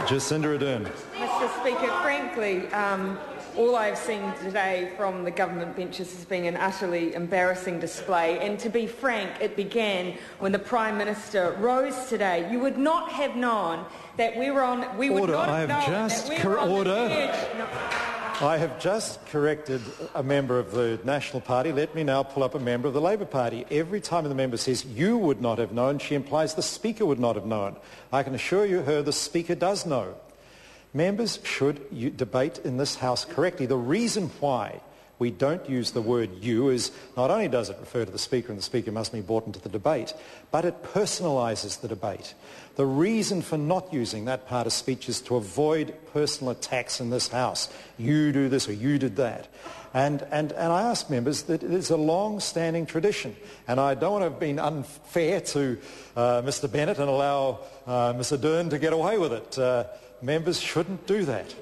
Jacinda Ardern. Mr Speaker, frankly, all I've seen today from the government benches has been an utterly embarrassing display, and to be frank, it began when the Prime Minister rose today. You would not have known that we would not have known that we were on the verge. I have just corrected a member of the National Party. Let me now pull up a member of the Labor Party. Every time the member says you would not have known, she implies the Speaker would not have known. I can assure you the Speaker does know. Members should debate in this House correctly. The reason why we don't use the word you is not only does it refer to the Speaker and the Speaker must be brought into the debate, but it personalises the debate. The reason for not using that part of speech is to avoid personal attacks in this House. You do this or you did that. And I ask members that it is a long-standing tradition. And I don't want to have been unfair to Mr Bennett and allow Ms Ardern to get away with it. Members shouldn't do that.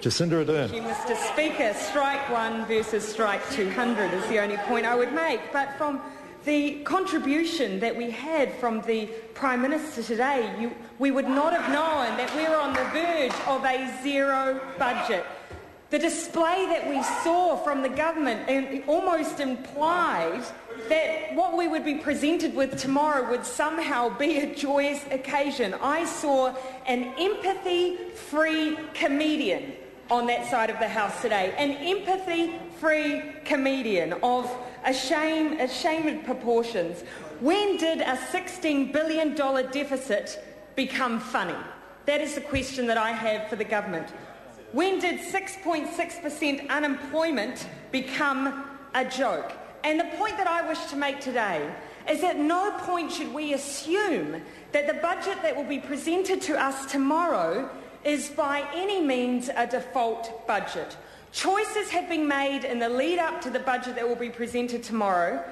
Jacinda Ardern. Thank you, Mr Speaker. Strike one versus strike 200 is the only point I would make. But from the contribution that we had from the Prime Minister today, we would not have known that we were on the verge of a zero budget. The display that we saw from the government almost implied that what we would be presented with tomorrow would somehow be a joyous occasion. I saw an empathy-free comedian on that side of the House today, an empathy-free comedian of ashamed proportions. When did a $16 billion deficit become funny? That is the question that I have for the government. When did 6.6% unemployment become a joke? And the point that I wish to make today is that at no point should we assume that the budget that will be presented to us tomorrow is by any means a default budget. Choices have been made in the lead up to the budget that will be presented tomorrow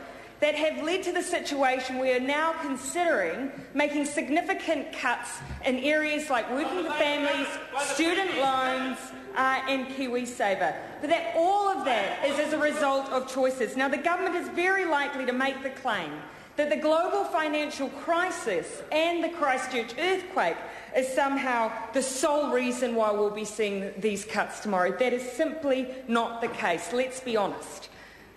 that have led to the situation we are now considering making significant cuts in areas like working for families, student loans and KiwiSaver. But that all of that is as a result of choices. Now, the government is very likely to make the claim that the global financial crisis and the Christchurch earthquake is somehow the sole reason why we'll be seeing these cuts tomorrow. That is simply not the case. Let's be honest.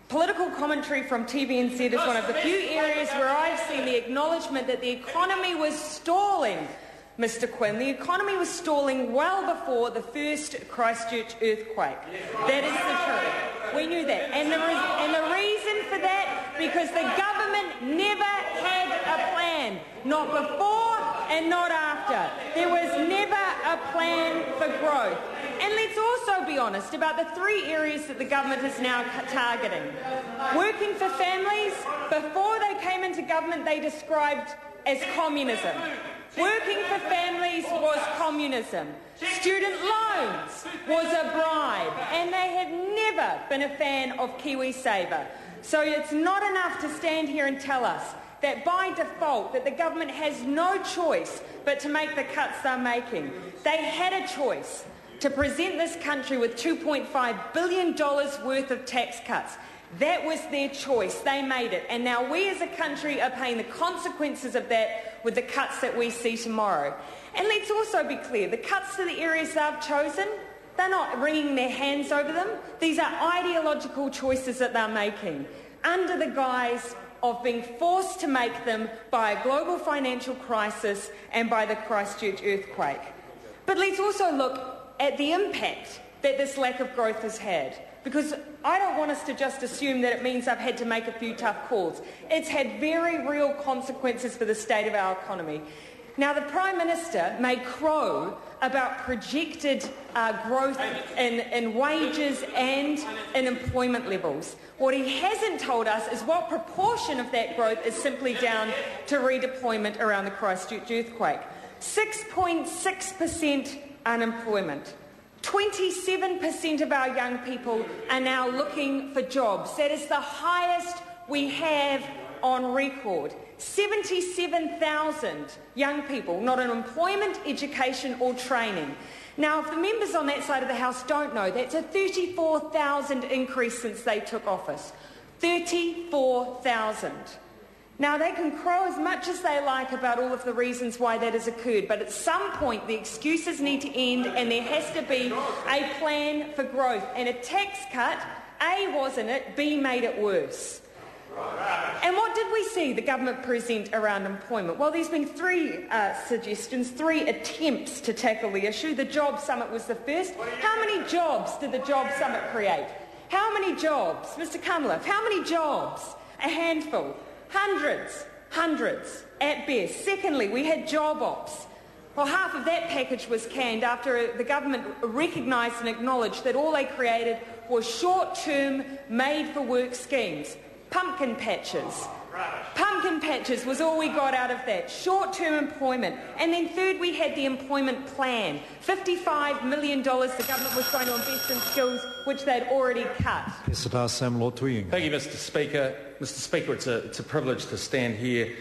Political commentary from TVNZ is one of the few areas where I've seen the acknowledgement that the economy was stalling. Mr Quinn, the economy was stalling well before the first Christchurch earthquake. That is the truth. We knew that. And the reason for that, because the government never had a plan. Not before and not after. There was never a plan for growth. And let's also be honest about the three areas that the government is now targeting. Working for families, before they came into government, they described as communism. Working for families was communism. Student loans was a bribe. And they have never been a fan of KiwiSaver. So it's not enough to stand here and tell us that by default that the government has no choice but to make the cuts they're making. They had a choice to present this country with $2.5 billion worth of tax cuts. That was their choice. They made it. And now we as a country are paying the consequences of that with the cuts that we see tomorrow. And let's also be clear, the cuts to the areas they've chosen, they're not wringing their hands over them. These are ideological choices that they're making under the guise of being forced to make them by a global financial crisis and by the Christchurch earthquake. But let's also look at the impact that this lack of growth has had. Because I don't want us to just assume that it means I've had to make a few tough calls. It's had very real consequences for the state of our economy. Now, the Prime Minister may crow about projected growth in wages and in employment levels. What he hasn't told us is what proportion of that growth is simply down to redeployment around the Christchurch earthquake. 6.6% unemployment. 27% of our young people are now looking for jobs. That is the highest we have on record. 77,000 young people not in employment, education or training. Now, if the members on that side of the House don't know, that's a 34,000 increase since they took office. 34,000. Now, they can crow as much as they like about all of the reasons why that has occurred, but at some point the excuses need to end and there has to be a plan for growth. And a tax cut, A, wasn't it, B, made it worse. And what did we see the government present around employment? Well, there's been three suggestions, three attempts to tackle the issue. The Job Summit was the first. How many jobs did the Job Summit create? How many jobs? Mr Cunliffe, how many jobs? A handful. Hundreds at best. Secondly, we had job ops. Well, half of that package was canned after the government recognised and acknowledged that all they created was short-term, made-for-work schemes. Pumpkin patches. Pumpkin patches was all we got out of that. Short-term employment. And then third, we had the employment plan. $55 million the government was going to invest in skills which they'd already cut. Thank you, Mr Speaker. Mr Speaker, it's a privilege to stand here